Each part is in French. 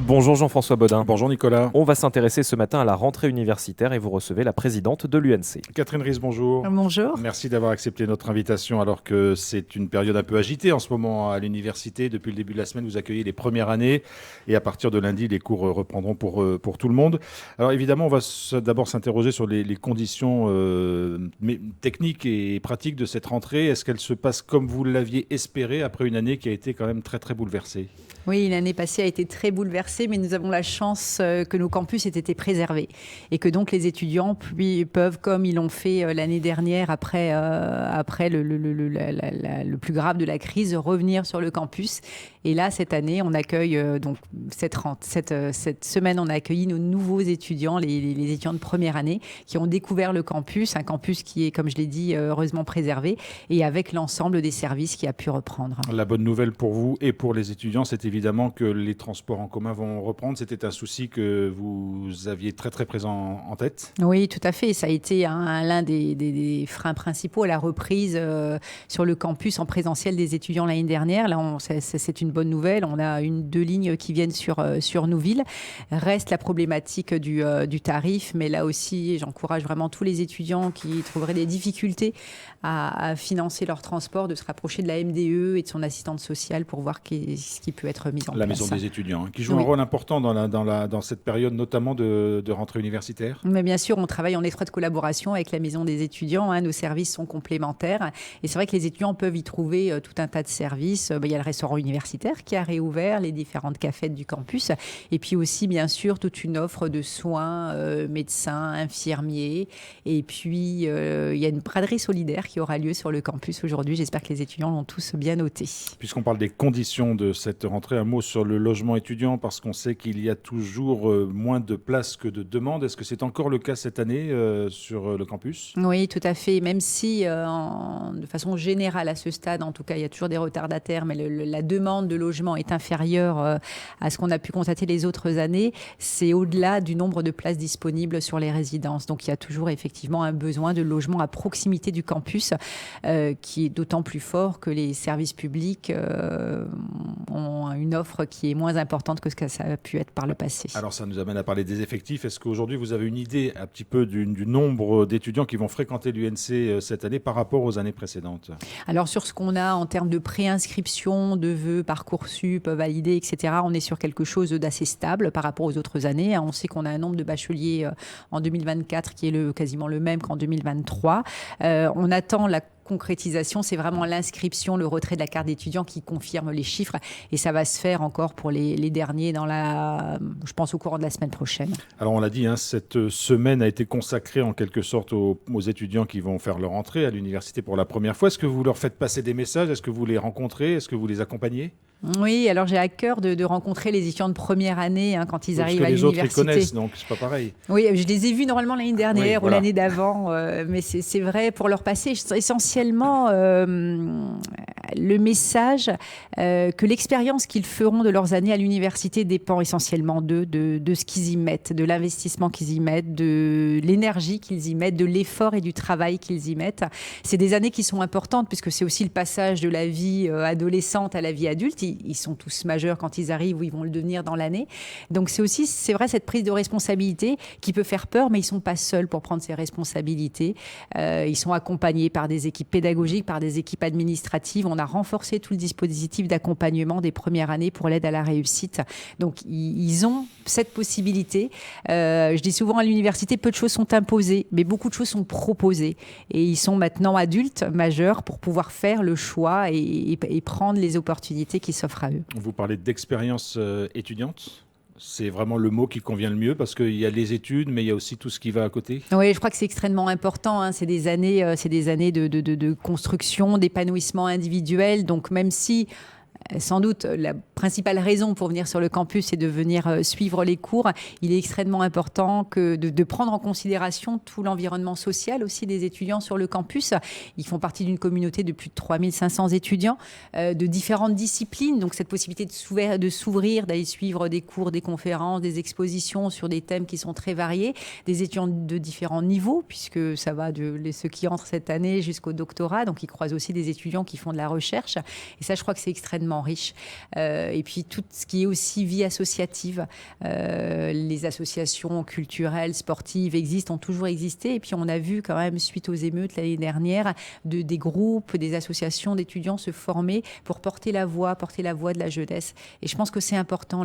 Bonjour Jean-François Bodin. Bonjour Nicolas. On va s'intéresser ce matin à la rentrée universitaire et vous recevez la présidente de l'UNC. Catherine Ries, bonjour. Bonjour. Merci d'avoir accepté notre invitation alors que c'est une période un peu agitée en ce moment à l'université. Depuis le début de la semaine, vous accueillez les premières années et à partir de lundi, les cours reprendront pour tout le monde. Alors évidemment, on va d'abord s'interroger sur les conditions techniques et pratiques de cette rentrée. Est-ce qu'elle se passe comme vous l'aviez espéré après une année qui a été quand même très très bouleversée ? Oui, l'année passée a été très bouleversée, mais nous avons la chance que nos campus aient été préservés et que donc les étudiants peuvent, comme ils l'ont fait l'année dernière après le plus grave de la crise, revenir sur le campus. Et là, cette année, on accueille donc cette semaine, on a accueilli nos nouveaux étudiants, les étudiants de première année, qui ont découvert le campus, un campus qui est, comme je l'ai dit, heureusement préservé, et avec l'ensemble des services qui a pu reprendre. La bonne nouvelle pour vous et pour les étudiants, c'est évidemment que les transports en commun vont reprendre. C'était un souci que vous aviez très très présent en tête. Oui, tout à fait. Ça a été l'un des freins principaux à la reprise sur le campus en présentiel des étudiants l'année dernière. Là, c'est une bonne nouvelle. On a deux lignes qui viennent sur Nouville. Reste la problématique du tarif, mais là aussi, j'encourage vraiment tous les étudiants qui trouveraient des difficultés à financer leur transport de se rapprocher de la MDE et de son assistante sociale pour voir ce qui peut être mis en place. La maison des étudiants, qui joue un rôle important dans cette période, notamment de rentrée universitaire. Mais bien sûr, on travaille en étroite collaboration avec la maison des étudiants. Nos services sont complémentaires. Et c'est vrai que les étudiants peuvent y trouver tout un tas de services. Il y a le restaurant universitaire qui a réouvert, les différentes cafettes du campus. Et puis aussi, bien sûr, toute une offre de soins, médecins, infirmiers. Et puis, il y a une braderie solidaire qui aura lieu sur le campus aujourd'hui. J'espère que les étudiants l'ont tous bien noté. Puisqu'on parle des conditions de cette rentrée, un mot sur le logement étudiant, parce qu'on sait qu'il y a toujours moins de places que de demandes. Est-ce que c'est encore le cas cette année sur le campus ? Oui, tout à fait. Même si, de façon générale, à ce stade, en tout cas, il y a toujours des retardataires, mais la demande de logement est inférieure à ce qu'on a pu constater les autres années. C'est au-delà du nombre de places disponibles sur les résidences. Donc, il y a toujours effectivement un besoin de logement à proximité du campus, qui est d'autant plus fort que les services publics ont une offre qui est moins importante que ce que ça a pu être par le passé. Alors ça nous amène à parler des effectifs. Est-ce qu'aujourd'hui vous avez une idée un petit peu du nombre d'étudiants qui vont fréquenter l'UNC cette année par rapport aux années précédentes ? Alors sur ce qu'on a en termes de préinscription, de vœux, Parcoursup, validés, etc., on est sur quelque chose d'assez stable par rapport aux autres années. On sait qu'on a un nombre de bacheliers en 2024 qui est quasiment le même qu'en 2023. On attend la concrétisation, c'est vraiment l'inscription, le retrait de la carte d'étudiant qui confirme les chiffres et ça va se faire encore pour les derniers je pense au courant de la semaine prochaine. Alors on l'a dit, cette semaine a été consacrée en quelque sorte aux étudiants qui vont faire leur entrée à l'université pour la première fois. Est-ce que vous leur faites passer des messages ? Est-ce que vous les rencontrez ? Est-ce que vous les accompagnez ? Oui, alors j'ai à cœur de rencontrer les étudiants de première année quand ils arrivent à l'université. Parce que les autres, ils connaissent, donc c'est pas pareil. Oui, je les ai vus normalement l'année dernière ou l'année d'avant, mais c'est vrai pour leur passer essentiellement le message que l'expérience qu'ils feront de leurs années à l'université dépend essentiellement d'eux, de ce qu'ils y mettent, de l'investissement qu'ils y mettent, de l'énergie qu'ils y mettent, de l'effort et du travail qu'ils y mettent. C'est des années qui sont importantes puisque c'est aussi le passage de la vie adolescente à la vie adulte. Ils sont tous majeurs quand ils arrivent ou ils vont le devenir dans l'année. Donc c'est vrai, cette prise de responsabilité qui peut faire peur, mais ils ne sont pas seuls pour prendre ces responsabilités. Ils sont accompagnés par des équipes pédagogiques, par des équipes administratives. On a renforcé tout le dispositif d'accompagnement des premières années pour l'aide à la réussite. Donc ils ont cette possibilité. Je dis souvent à l'université, peu de choses sont imposées, mais beaucoup de choses sont proposées. Et ils sont maintenant adultes, majeurs, pour pouvoir faire le choix et prendre les opportunités qui s'offrent à eux. Vous parlez d'expérience étudiante ? C'est vraiment le mot qui convient le mieux parce qu'il y a les études, mais il y a aussi tout ce qui va à côté. Oui, je crois que c'est extrêmement important. C'est des années de construction, d'épanouissement individuel. Donc même si sans doute la principale raison pour venir sur le campus, c'est de venir suivre les cours. Il est extrêmement important de prendre en considération tout l'environnement social aussi des étudiants sur le campus. Ils font partie d'une communauté de plus de 3500 étudiants de différentes disciplines. Donc cette possibilité de s'ouvrir, d'aller suivre des cours, des conférences, des expositions sur des thèmes qui sont très variés, des étudiants de différents niveaux, puisque ça va de ceux qui entrent cette année jusqu'au doctorat. Donc ils croisent aussi des étudiants qui font de la recherche. Et ça, je crois que c'est extrêmement extrêmement riche. Et puis tout ce qui est aussi vie associative. Les associations culturelles, sportives ont toujours existé. Et puis on a vu quand même, suite aux émeutes l'année dernière, des groupes, des associations d'étudiants se former pour porter la voix de la jeunesse. Et je pense que c'est important.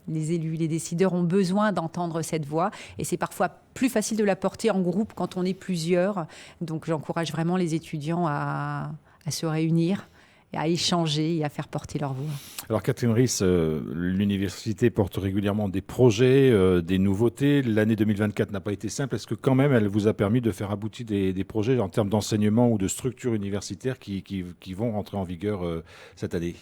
Les élus, les décideurs ont besoin d'entendre cette voix et c'est parfois plus facile de la porter en groupe quand on est plusieurs. Donc j'encourage vraiment les étudiants à se réunir, à échanger et à faire porter leur voix. Alors Catherine Riss, l'université porte régulièrement des projets, des nouveautés. L'année 2024 n'a pas été simple. Est-ce que quand même elle vous a permis de faire aboutir des projets en termes d'enseignement ou de structures universitaires qui vont rentrer en vigueur cette année ?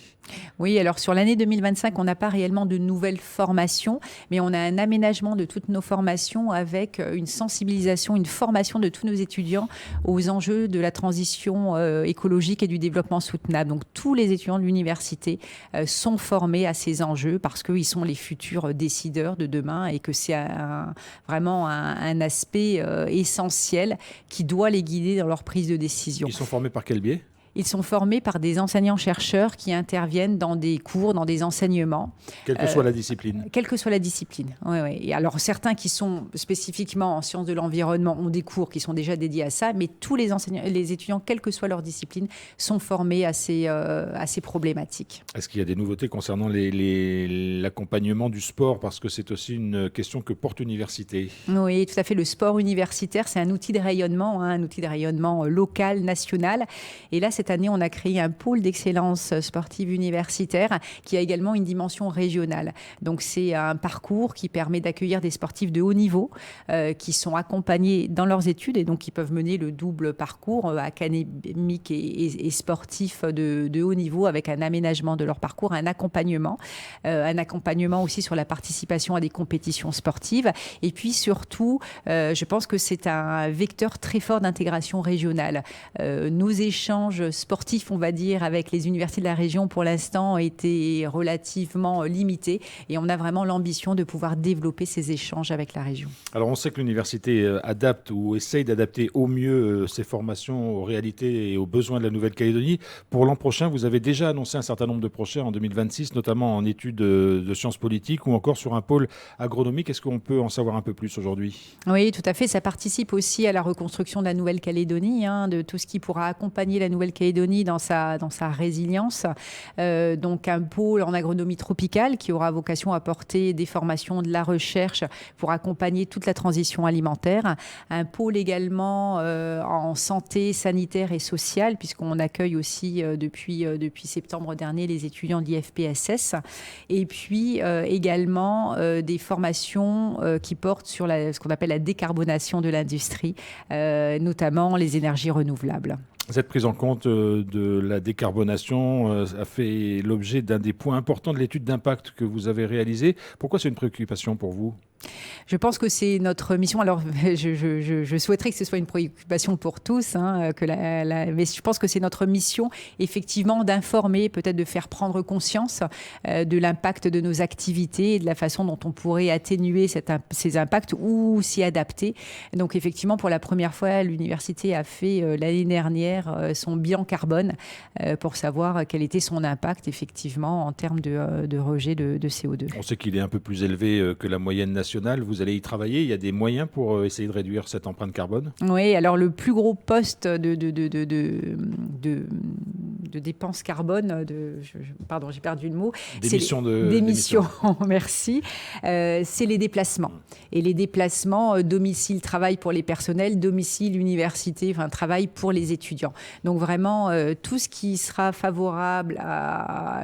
Oui, alors sur l'année 2025, on n'a pas réellement de nouvelles formations, mais on a un aménagement de toutes nos formations avec une sensibilisation, une formation de tous nos étudiants aux enjeux de la transition écologique et du développement soutenable. Donc tous les étudiants de l'université sont formés à ces enjeux parce qu'ils sont les futurs décideurs de demain et que c'est vraiment un aspect essentiel qui doit les guider dans leur prise de décision. Ils sont formés par quel biais ? Ils sont formés par des enseignants-chercheurs qui interviennent dans des cours, dans des enseignements. Quelle que soit la discipline. Quelle que soit la discipline, oui. Et alors, certains qui sont spécifiquement en sciences de l'environnement ont des cours qui sont déjà dédiés à ça, mais tous les étudiants, quelle que soit leur discipline, sont formés à ces problématiques. Est-ce qu'il y a des nouveautés concernant l'accompagnement du sport ? Parce que c'est aussi une question que porte l'université. Oui, tout à fait. Le sport universitaire, c'est un outil de rayonnement, local, national. Et là, cette année, on a créé un pôle d'excellence sportive universitaire qui a également une dimension régionale. Donc, c'est un parcours qui permet d'accueillir des sportifs de haut niveau qui sont accompagnés dans leurs études et donc qui peuvent mener le double parcours académique et sportif de haut niveau avec un aménagement de leur parcours, un accompagnement aussi sur la participation à des compétitions sportives. Et puis, surtout, je pense que c'est un vecteur très fort d'intégration régionale. Nos échanges sportifs, on va dire, avec les universités de la région, pour l'instant, étaient relativement limités. Et on a vraiment l'ambition de pouvoir développer ces échanges avec la région. Alors, on sait que l'université adapte ou essaye d'adapter au mieux ses formations aux réalités et aux besoins de la Nouvelle-Calédonie. Pour l'an prochain, vous avez déjà annoncé un certain nombre de projets en 2026, notamment en études de sciences politiques ou encore sur un pôle agronomique. Est-ce qu'on peut en savoir un peu plus aujourd'hui ? Oui, tout à fait. Ça participe aussi à la reconstruction de la Nouvelle-Calédonie, de tout ce qui pourra accompagner la Nouvelle-Calédonie dans sa résilience. Donc un pôle en agronomie tropicale qui aura vocation à porter des formations, de la recherche pour accompagner toute la transition alimentaire. Un pôle également en santé sanitaire et sociale puisqu'on accueille aussi depuis septembre dernier les étudiants de l'IFPSS. Et puis également des formations qui portent sur ce qu'on appelle la décarbonation de l'industrie, notamment les énergies renouvelables. Cette prise en compte de la décarbonation a fait l'objet d'un des points importants de l'étude d'impact que vous avez réalisée. Pourquoi c'est une préoccupation pour vous ? Je pense que c'est notre mission. Alors, je souhaiterais que ce soit une préoccupation pour tous, mais je pense que c'est notre mission, effectivement, d'informer, peut-être de faire prendre conscience de l'impact de nos activités et de la façon dont on pourrait atténuer ces impacts ou s'y adapter. Donc, effectivement, pour la première fois, l'université a fait l'année dernière son bilan carbone pour savoir quel était son impact, effectivement, en termes de rejet de CO2. On sait qu'il est un peu plus élevé que la moyenne nationale. Vous allez y travailler. Il y a des moyens pour essayer de réduire cette empreinte carbone ? Oui, alors le plus gros poste de dépenses carbone, pardon, j'ai perdu le mot. D'émissions, merci. C'est les déplacements. Et les déplacements, domicile-travail pour les personnels, domicile-université, travail pour les étudiants. Donc vraiment, tout ce qui sera favorable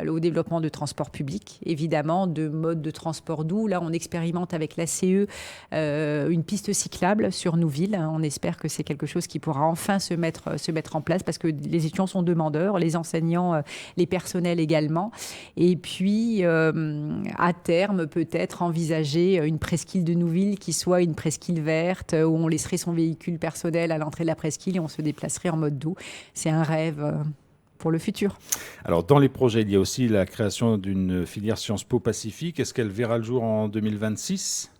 au développement de transport public, évidemment, de modes de transport doux. Là, on expérimente avec la CE une piste cyclable sur Nouville. On espère que c'est quelque chose qui pourra enfin se mettre en place parce que les étudiants sont demandeurs, les enseignants, les personnels également. Et puis, à terme, peut-être envisager une presqu'île de Nouville qui soit une presqu'île verte où on laisserait son véhicule personnel à l'entrée de la presqu'île et on se déplacerait en mode doux. C'est un rêve pour le futur. Alors, dans les projets, il y a aussi la création d'une filière Sciences Po Pacifique. Est-ce qu'elle verra le jour en 2026 ?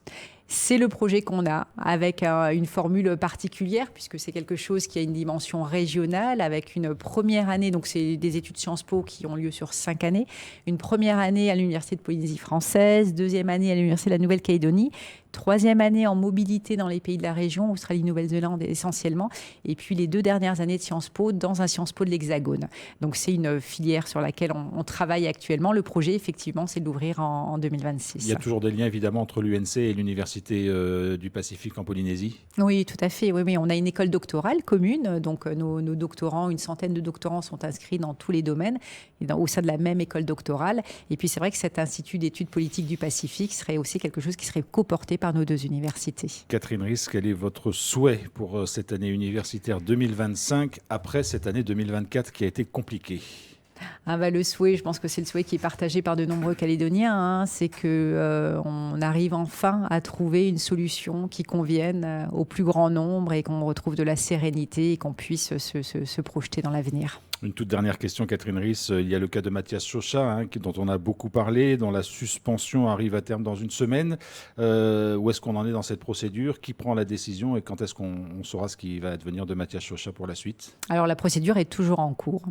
C'est le projet qu'on a, avec une formule particulière, puisque c'est quelque chose qui a une dimension régionale, avec une première année, donc c'est des études Sciences Po qui ont lieu sur 5 années, une première année à l'Université de Polynésie française, deuxième année à l'Université de la Nouvelle-Calédonie, troisième année en mobilité dans les pays de la région, Australie, Nouvelle-Zélande essentiellement, et puis les 2 dernières années de Sciences Po dans un Sciences Po de l'Hexagone. Donc c'est une filière sur laquelle on travaille actuellement. Le projet, effectivement, c'est de l'ouvrir en 2026. Il y a toujours des liens évidemment entre l'UNC et l'Université du Pacifique en Polynésie. Oui, tout à fait. Oui, on a une école doctorale commune, donc nos doctorants, une centaine de doctorants sont inscrits dans tous les domaines, au sein de la même école doctorale. Et puis c'est vrai que cet institut d'études politiques du Pacifique serait aussi quelque chose qui serait coporté par nos 2 universités. Catherine Riss, quel est votre souhait pour cette année universitaire 2025 après cette année 2024 qui a été compliquée ? Le souhait, je pense que c'est le souhait qui est partagé par de nombreux Calédoniens, c'est qu'on arrive enfin à trouver une solution qui convienne au plus grand nombre et qu'on retrouve de la sérénité et qu'on puisse se projeter dans l'avenir. Une toute dernière question, Catherine Riss. Il y a le cas de Mathias Chauchat, dont on a beaucoup parlé, dont la suspension arrive à terme dans une semaine. Où est-ce qu'on en est dans cette procédure ? Qui prend la décision et quand est-ce qu'on saura ce qui va advenir de Mathias Chauchat pour la suite ? Alors la procédure est toujours en cours.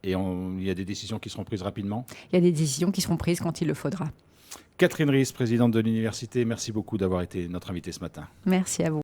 Et il y a des décisions qui seront prises rapidement ? Il y a des décisions qui seront prises quand il le faudra. Catherine Riss, présidente de l'université, merci beaucoup d'avoir été notre invitée ce matin. Merci à vous.